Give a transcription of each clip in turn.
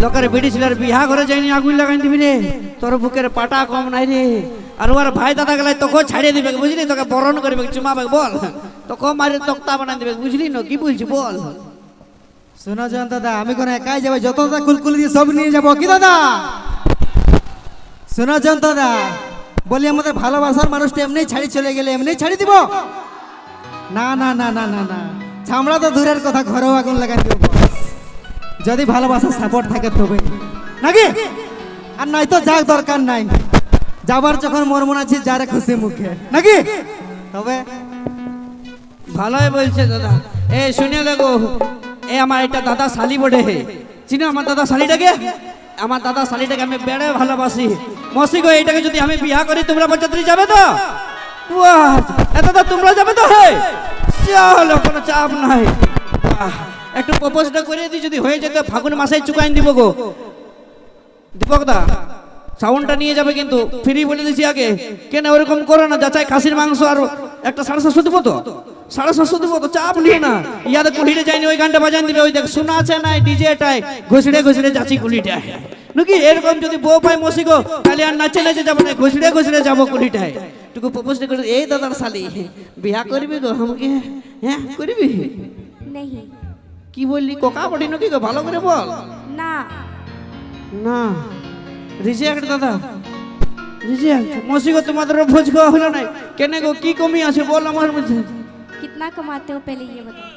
লোকের বিড়ি ছিলার বিহা ঘরে যাইনি আগুন লাগাই দিবি রে, তোর বুকের পাটা কম নাই রে। আর ওর ভাই দাদা গেলে তোকে ছাড়িয়ে দিবে, বুঝলি, তোকে বরণ করবে, চুমাবে, বল তোকে মারে তক্তা বানাই দিবে, বুঝলি না কি বলছি বল। শোনো জন দাদা, আমি কোন একাই যাবো, যত দাদা কুলকুলি দিয়ে সব নিয়ে যাবো কি দাদা? শোনো জন দাদা, বলি আমাদের ভালোবাসার মানুষটা এমনি ছাড়ি চলে গেলে এমনি ছাড়ি দিব? না না না না না না, ছামড়া তো দূরের কথা, ঘরেও আগুন লাগাই দিব যদি ভালোবাসার সাপোর্ট থাকে তবে, নাকি? আর নয়তো যাক, দরকার নাই, যাবার যখন মন মন আছে যারে খুশি মুখে, নাকি? তবে ভালোই বলছে দাদা। এ শুনে লাগো, এ আমার একটা দাদা শালি বটে, চিনো আমার দাদা শালিটাকে? আমার দাদা শালিটাকে আমি বেড়ে ভালোবাসি। মসি গো, এইটাকে যদি আমি বিয়া করি তোমরা বরযাত্রী যাবে তো? দাদা তোমরা যাবে তো? হে চলো, কোনো চাপ নাই। একটু প্রপোজটা করে দিই, যদি হয়ে যেত ফাগুন মাসে চুকাইন দিব গো। দীপক দা সাউন্ডটা নিয়ে যাবে কিন্তু, ফ্রি বলে দিছি আগে, কেন ওরকম করো না, যাচাই খাসির মাংস আর একটা 750 দিব তো, 750 দিব তো, চাপ নিয়ে না। ইয়াদের কুলিটা যায়নি, ওই গানটা বাজান দিবে, ওই দেখ শোনা আছে না ডিজেটাই, ঘুষড়ে ঘুষড়ে যাচ্ছি কুলিটায়, নাকি? এরকম যদি বউ পাই মসি গো, তাহলে আর নাচে নাচে যাবো না, ঘুষড়ে ঘুষড়ে যাবো কুলিটায়। টুকু প্রপোজটা করে, এই দাদার শালি বিয়া করবি গো আমাকে? হ্যাঁ করবি? नहीं কি বললি, কোকা বডি নাকি গো, ভালো করে বল। ना না রিজেক্ট দাদা, রিজেক্ট। মসি গো, তোমাদের ভোজ খাওয়া হলো নাই কেন গো? কি কমি আছে বল আমার মধ্যে। कितना कमाते हो पहले ये बताओ।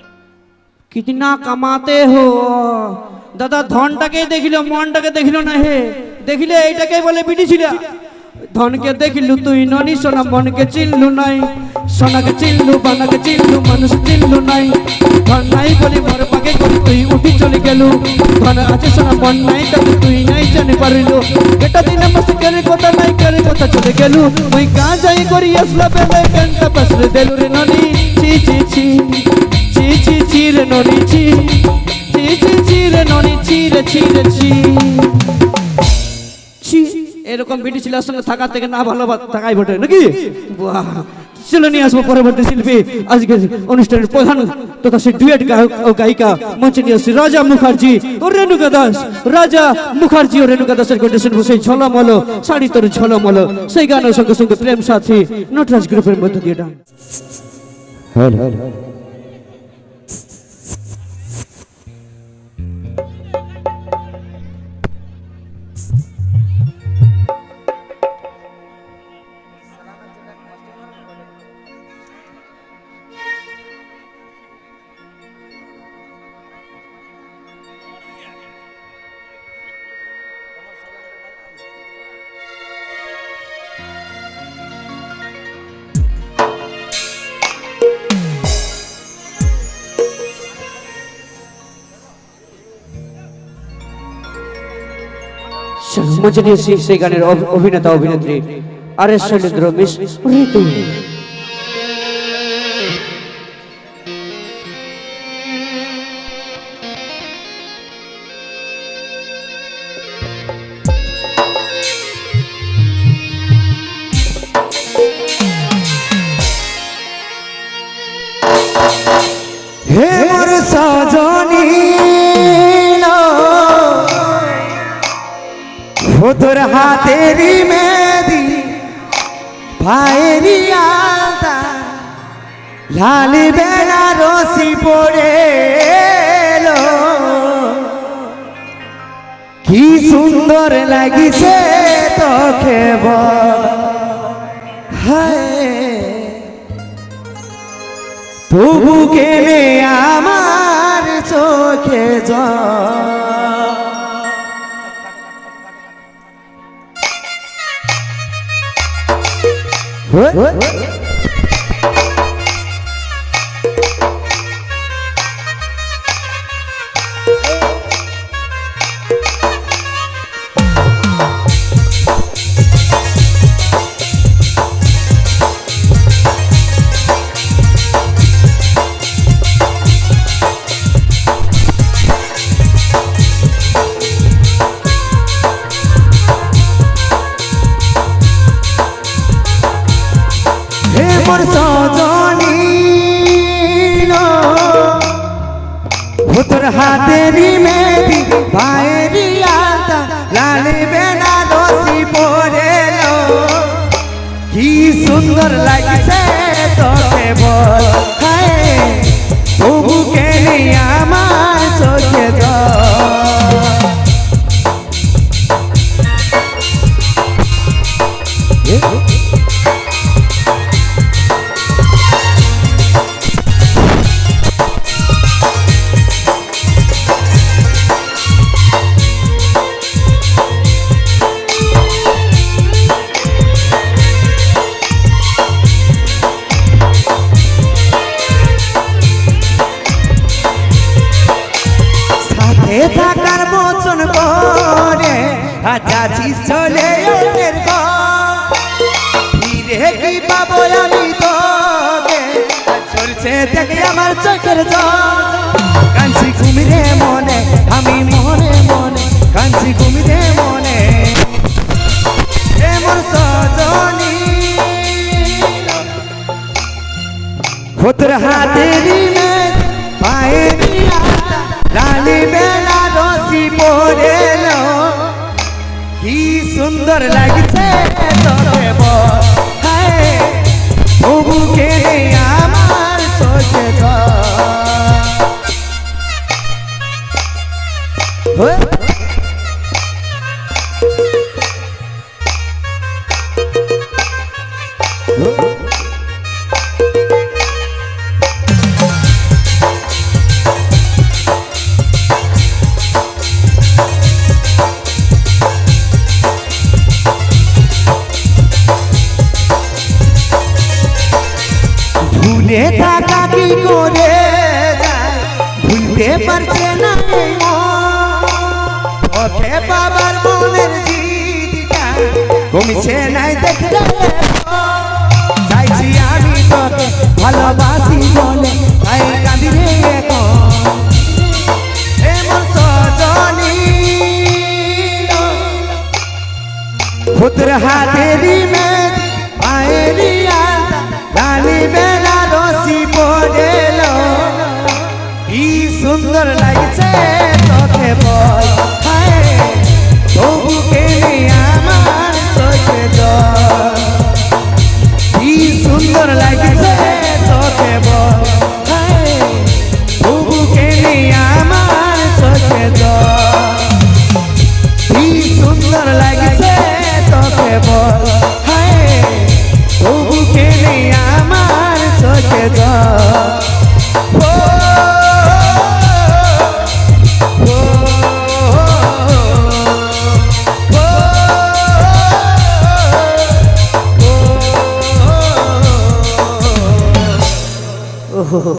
কিতনা কামাতে হো দাদা? ধনটাকে দেখিল, মনটাকে দেখিল না হে, দেখিলে এইটাকে বলে বিটি ছিল। ধনকে দেখিলু তুই ননি সোনা, মনকে চিনলু নাই, সোনাকে চিনলু, বানাকে চিনলু, মানুষ চিনলু নাই। ধন নাই বলি মর পাকে করি তুই উঠি চলে গেলু, ধন আছে সোনা মন নাই তাকে তুই নাই জানি পারিলু। এটা দিন মস্তি করে কথা নাই করে কথা চলে গেলু, মুই কা যাই করি আসলা বেলে কান্তা পাসরে দেলু রে ননি। চি চি চি চি চি চি রে ননি, চি চি চি চি রে ননি, চি রে চি রে চি চি। এরকম বিটি ছেলের সঙ্গে থাকার থেকে না ভালো থাকাই বটে, নাকি? বাহ, চলে নিয়ে আসবো পরবর্তী শিল্পী, আজকে অনুষ্ঠানের প্রধান তথা সেই ডুয়েট গায়ক ও গায়িকা মঞ্চে নিয়ে আসছি রাজা মুখার্জি ও রেণুকা দাস। রাজা মুখার্জি ও রেণুকা দাসের কণ্ঠে শুনবো সেই ঝলমল শাড়ি তোর ঝলমল, সেই গানের সঙ্গে সঙ্গে প্রেম সাথী নটরাজ গ্রুপের মধ্যে দিয়ে ডান। মঞ্চে নিয়ে এসছি সেই গানের অভিনেতা অভিনেত্রী আর.এস. শৈলেন্দ্র, মিস ঋতু। হে মোর সজনী তোর হাতেরি মেহেদি ভাইরি আলতা, লালি বেনারসি পড়ে এলো, কি সুন্দর লাগিছে তোকে বল, তবু কেনে আমার চোখে জল। মোর সজনী তোর হাতেরি মেহেদি পায়েরি আলতা লাল বেনারসি পরেলো কি সুন্দর লাগছে তোকে বল হায় তবুকে নিয়ে আমার চোখে জল সাথে থাকার বচন করে আজাছি চলে ওদের ফিরে কি পাবো আমি তোকে চলছে দেখে আমার চোখের জল কাঞ্চি ঘুমিরে মনে আমি মনে মনে কাঞ্চি ঘুমিরে মনে এমন সজনী খুতর হাতেরি মে পায়েরি লালি বেনারসি পরেলো কি সুন্দর লাগছে তোকে বল হায় তবুকে আমার চোখে জল ভুলে থাকা কি করে যায় ভুলতে পারছে না এই মন। ওকে বাবার মনের জিদিটা কমছে নাই দেখলে চাইছি আমি তোকে ভালোবাসি বলে তাই কাঁদি রে এখন এমন সজনী খুতর হাতেরি মে পায়েরি আলতা লালি বেনারসি পরেলো কি সুন্দর লাগছে তোকে বল হায় তবুকে আমার চোখে জল কি সুন্দর লাগছে তোকে বল হায় তবুকে আমার চোখে জল কি সুন্দর লাগছে তোকে বল হায় তবুকে আমার চোখে জল